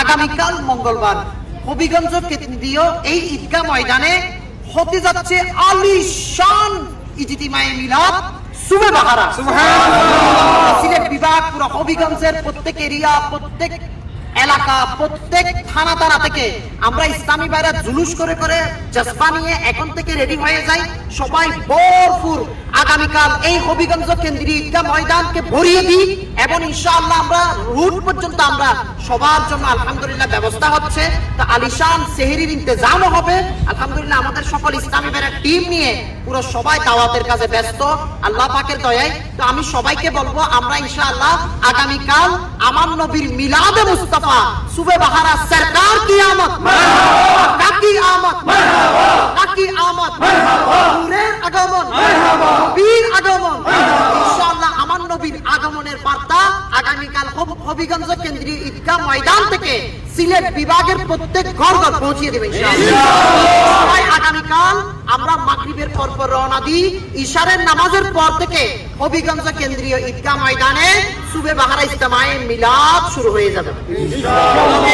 আগামীকাল মঙ্গলবার হবিগঞ্জ কেন্দ্রীয় এই ঈদগাহ ময়দানে হতে যাচ্ছে আলিশান ইজতিমায়ে মিলাদ সুবে বাহারা। সুবহানাল্লাহ। সিলেট বিভাগ পুরো হবিগঞ্জের প্রত্যেক এরিয়া, প্রত্যেক এলাকা, প্রত্যেক থানা তারা থেকে আমরা ইসলামী ভাইরা জুলুস করে করে জজবা নিয়ে এখন থেকে রেডি হয়ে যাই, সবাই ভরপুর আগামীকাল এই হবিগঞ্জ কেন্দ্রীয় ঈদগাহ ময়দানকে ভরিয়ে দিই এবং ইনশাআল্লাহ আমরা রুট পর্যন্ত আমরা সবার জন্য আলহামদুলিল্লাহ ব্যবস্থা হচ্ছে। তো আলিশান সেহরির ইন্তজামও হবে আলহামদুলিল্লাহ। আমাদের সকল ইসলামী ভাইরা টিম নিয়ে পুরো সবাই দাওয়াতের কাজে ব্যস্ত আল্লাহ পাকের দয়ায়। তো আমি সবাইকে বলবো আমরা ইনশাআল্লাহ আগামীকাল আমার নবীর মিলাদে মুস্তাফা সুবে বাহারা সরকার কি আমত মারহাবা, কাকি আমত মারহাবা, কাকি আমত মারহাবা, নূরের আগমন মারহাবা, নবীর আগমন মারহাবা। ইনশাআল্লাহ আমার নবীর আগমনের বার্তা আগামীকাল হবিগঞ্জ কেন্দ্রীয় ঈদগাহ ময়দান থেকে সিলেট বিভাগের প্রত্যেক ঘর ঘর পৌঁছে দেবে ইনশাআল্লাহ। আগামীকাল আমরা মাগরিবের পর পর রওনা দিই, ইশারের নামাজের পর থেকে হবিগঞ্জ কেন্দ্রীয় ঈদগাহ ময়দানে সুবে বাহারা ইজতিমায়ে মিলাদ শুরু হয়ে যাবে ইনশাআল্লাহ।